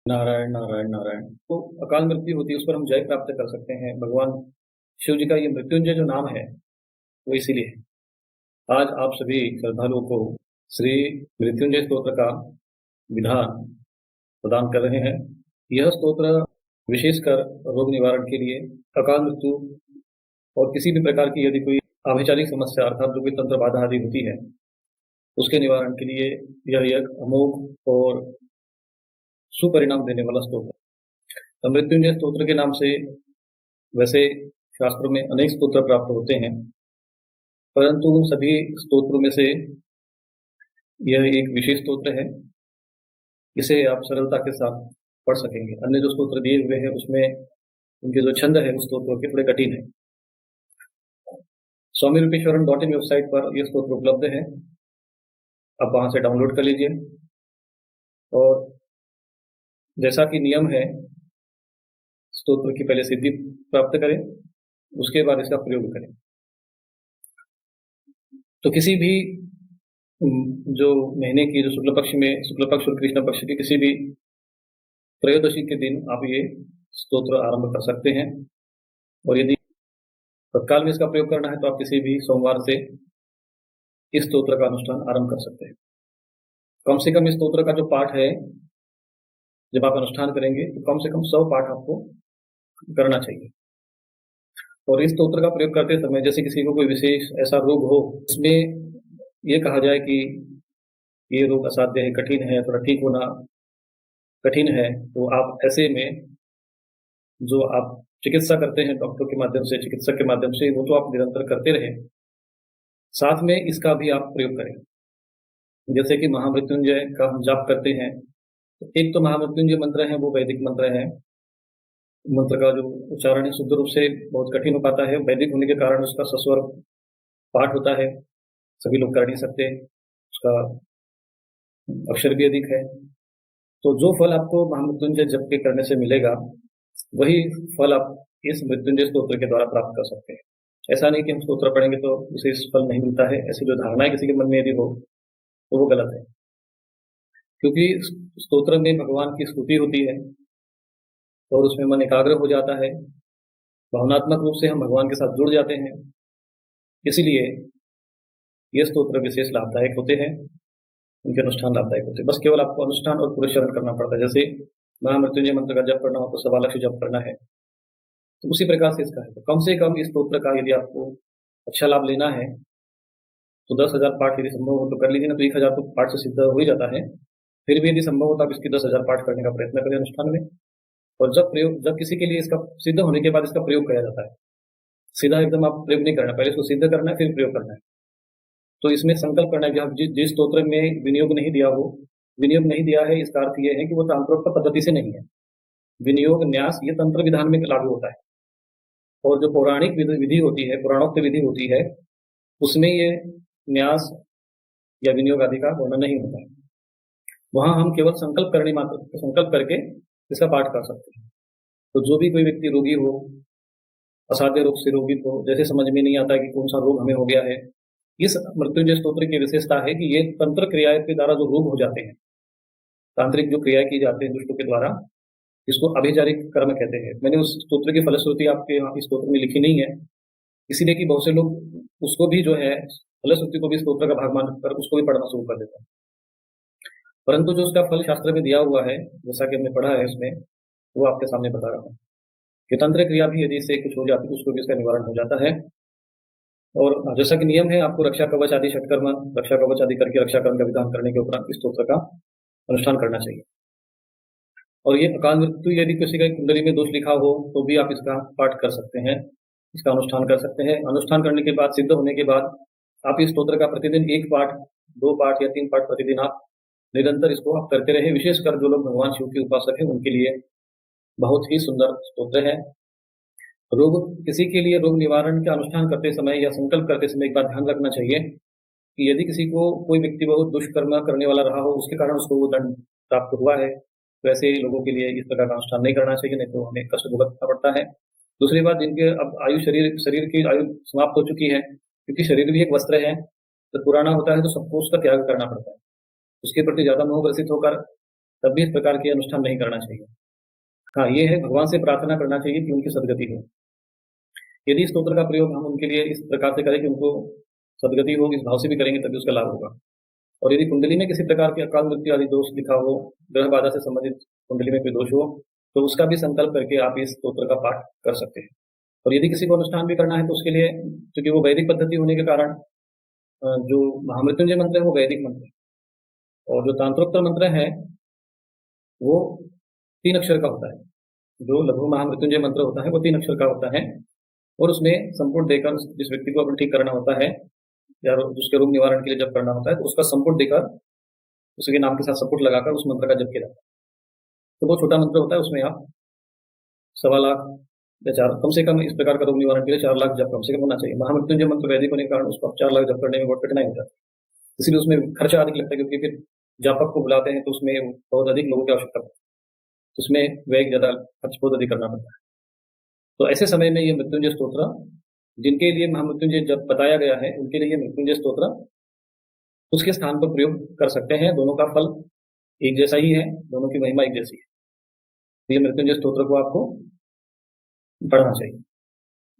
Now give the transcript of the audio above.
नारायण नारायण नारायण। तो अकाल मृत्यु होती है उस पर हम जय प्राप्त कर सकते हैं। भगवान शिव जी का ये मृत्युंजय जो नाम है वो इसीलिए है। आज आप सभी श्रद्धालुओं को श्री मृत्युंजय स्तोत्र का विधान प्रदान कर रहे हैं। यह स्तोत्र विशेषकर रोग निवारण के लिए, अकाल मृत्यु और किसी भी प्रकार की यदि कोई आभिचारिक समस्या अर्थात जो भी तंत्र बाधा आदि होती है उसके निवारण के लिए यह एक अमोघ और सुपरिणाम देने वाला स्तोत्र है। तो मृत्युंजय स्तोत्र के नाम से वैसे शास्त्रों में अनेक स्तोत्र प्राप्त होते हैं, परंतु उन सभी स्तोत्रों में से यह एक विशेष स्तोत्र है। इसे आप सरलता के साथ पढ़ सकेंगे। अन्य जो स्तोत्र दिए हुए हैं उसमें उनके जो छंद है उस स्तोत्रों के थोड़े कठिन है। swamirupeeswaran.in वेबसाइट पर यह स्तोत्र उपलब्ध है। आप वहां से डाउनलोड कर लीजिए और जैसा कि नियम है स्तोत्र की पहले सिद्धि प्राप्त करें, उसके बाद इसका प्रयोग करें। तो किसी भी जो महीने की जो शुक्ल पक्ष और कृष्ण पक्ष की किसी भी त्रयोदशी के दिन आप ये स्तोत्र आरंभ कर सकते हैं। और यदि तत्काल में इसका प्रयोग करना है तो आप किसी भी सोमवार से इस स्तोत्र का अनुष्ठान आरंभ कर सकते हैं। कम से कम इस स्तोत्र का जो पाठ है, जब आप अनुष्ठान करेंगे तो कम से कम 100 पाठ आपको करना चाहिए। और इस स्तोत्र का प्रयोग करते समय जैसे किसी को कोई विशेष ऐसा रोग हो, इसमें ये कहा जाए कि ये रोग असाध्य है, कठिन है, थोड़ा ठीक होना कठिन है, तो आप ऐसे में जो आप चिकित्सा करते हैं डॉक्टर के माध्यम से, चिकित्सक के माध्यम से, वो तो आप निरंतर करते रहें, साथ में इसका भी आप प्रयोग करें। जैसे कि महामृत्युंजय का हम जाप करते हैं, तो एक तो महामृत्युंजय मंत्र है, वो वैदिक मंत्र है। मंत्र का जो उच्चारण है शुद्ध रूप से बहुत कठिन हो पाता है। वैदिक होने के कारण उसका सस्वर पाठ होता है, सभी लोग कर नहीं सकते, उसका अक्षर भी अधिक है। तो जो फल आपको महामृत्युंजय जप के करने से मिलेगा वही फल आप इस मृत्युंजय स्तोत्र के द्वारा प्राप्त कर सकते हैं। ऐसा नहीं कि हम स्तोत्र पढ़ेंगे तो उसे फल नहीं मिलता है, ऐसी जो धारणा किसी के मन में यदि हो तो वो गलत है। क्योंकि स्तोत्र में भगवान की स्तुति होती है और उसमें मन एकाग्र हो जाता है, भावनात्मक रूप से हम भगवान के साथ जुड़ जाते हैं। इसलिए ये स्तोत्र विशेष लाभदायक होते हैं, उनके अनुष्ठान लाभदायक होते हैं। बस केवल आपको अनुष्ठान और पुरुषरण करना पड़ता है। जैसे महामृत्युंजय मंत्र का जप करना हो तो 1.25 लाख जप करना है, तो उसी प्रकार से इसका है। तो कम से कम इस स्तोत्र का यदि आपको अच्छा लाभ लेना है तो 10,000 पाठ यदि संभव हो तो कर लीजिए, ना तो 1,000 तो पाठ से सिद्ध हो ही जाता है। फिर भी यदि संभव हो तो आप इसकी 10,000 पाठ करने का प्रयत्न करें अनुष्ठान में। और जब किसी के लिए इसका सिद्ध होने के बाद इसका प्रयोग किया जाता है, सीधा एकदम आप प्रयोग नहीं करना, पहले इसको सिद्ध करना है फिर प्रयोग करना है। तो इसमें संकल्प करना है कि आप जिस स्तोत्र में विनियोग नहीं दिया है, इसका अर्थ यह है कि वो तांत्रोक्त पद्धति से नहीं है। विनियोग न्यास ये तंत्र विधान में लागू होता है, और जो पौराणिक विधि होती है, पुराणोक्त विधि होती है, उसमें ये न्यास या विनियोग आदि का वर्णन नहीं होता है। वहां हम केवल संकल्प करके इसका पाठ कर सकते हैं। तो जो भी कोई व्यक्ति रोगी हो, असाध्य रोग से रोगित हो, जैसे समझ में नहीं आता कि कौन सा रोग हमें हो गया है, इस मृत्युंजय स्तोत्र की विशेषता है कि ये तंत्र क्रिया के द्वारा जो रोग हो जाते हैं, तांत्रिक जो क्रिया की जाती है दुष्टों के द्वारा, इसको अभिचारिक कर्म कहते हैं। मैंने उस स्तोत्र की फलश्रुति आपके यहाँ इस स्तोत्र में लिखी नहीं है, इसीलिए कि बहुत से लोग उसको भी जो है फलश्रुति को भी स्तोत्र का भाग मानकर उसको भी पढ़ना शुरू कर देते हैं। परंतु जो उसका फल शास्त्र में दिया हुआ है, जैसा कि हमने पढ़ा है उसमें, वो आपके सामने बता रहा हूँ कि तंत्र क्रिया भी यदि इससे कुछ हो जाती है उसको भी इसका निवारण हो जाता है। और जैसा कि नियम है, आपको रक्षा कवच आदि षटकर्म, रक्षा कवच आदि करके रक्षा कर्म का विधान करने के उपरांत इस स्तोत्र का अनुष्ठान करना चाहिए। और ये अकाल मृत्यु यदि किसी का कुंडली में दोष लिखा हो तो भी आप इसका पाठ कर सकते हैं, इसका अनुष्ठान कर सकते हैं। अनुष्ठान करने के बाद, सिद्ध होने के बाद, आप इस स्तोत्र का प्रतिदिन 1 पाठ, 2 पाठ या 3 पाठ प्रतिदिन आप निरंतर इसको आप करते रहे। विशेषकर जो लोग भगवान शिव के उपासक हैं उनके लिए बहुत ही सुंदर स्तोत्र है। किसी के लिए रोग निवारण का अनुष्ठान करते समय या संकल्प करते समय एक बात ध्यान रखना चाहिए कि यदि किसी को कोई व्यक्ति बहुत दुष्कर्म करने वाला रहा हो, उसके कारण उसको वो दंड प्राप्त हुआ है, तो ऐसे लोगों के लिए इस प्रकार का अनुष्ठान नहीं करना चाहिए, नहीं तो हमें कष्ट भुगतना पड़ता है। दूसरी बात, जिनके अब शरीर की आयु समाप्त हो चुकी है, क्योंकि शरीर भी एक वस्त्र है, तो पुराना होता है तो सबको उसका त्याग करना पड़ता है। उसके प्रति ज्यादा मोह ग्रसित होकर तब भी इस प्रकार के अनुष्ठान नहीं करना चाहिए। हाँ, ये है भगवान से प्रार्थना करना चाहिए कि उनकी सदगति हो। यदि स्तोत्र का प्रयोग हम उनके लिए इस प्रकार से करें कि उनको सदगति हो, इस भाव से भी करेंगे तभी उसका लाभ होगा। और यदि कुंडली में किसी प्रकार के अकाल मृत्यु आदि दोष दिखा हो, ग्रह बाधा से संबंधित कुंडली में कोई दोष हो, तो उसका भी संकल्प करके आप इस स्तोत्र का पाठ कर सकते हैं। और यदि किसी को अनुष्ठान भी करना है तो उसके लिए, क्योंकि वो वैदिक पद्धति होने के कारण, जो महामृत्युंजय मंत्र है वो वैदिक मंत्र है, और जो तांत्रोक्तर मंत्र है वो 3 अक्षर का होता है। जो लघु महामृत्युंजय मंत्र होता है वो 3 अक्षर का होता है, और उसमें संपुट देकर जिस व्यक्ति को अपने ठीक करना होता है या जिसके रोग निवारण के लिए जब करना होता है तो उसका संपुट देकर, उसके नाम के साथ संपुट लगाकर उस मंत्र का जप किया जाता है। तो बहुत छोटा मंत्र होता है, उसमें आप 1.25 लाख या 4, कम से कम इस प्रकार का रोग निवारण के लिए 4 लाख जप कम से कम होना चाहिए। महामृत्युंजय मंत्र वैदिक होने के कारण उसको आप 4 लाख जप करने में बहुत कठिनाई हो जाती है, इसलिए उसमें खर्चा अधिक लगता है, क्योंकि फिर जापक को बुलाते हैं तो उसमें बहुत अधिक लोगों की आवश्यकता पड़ती है, उसमें व्यय ज़्यादा, खर्च बहुत अधिक करना पड़ता है। तो ऐसे समय में ये मृत्युंजय स्तोत्र, जिनके लिए महामृत्युंजय जब बताया गया है उनके लिए मृत्युंजय स्तोत्र उसके स्थान पर प्रयोग कर सकते हैं। दोनों का फल एक जैसा ही है, दोनों की महिमा एक जैसी है। ये मृत्युंजय स्तोत्र को आपको पढ़ना चाहिए।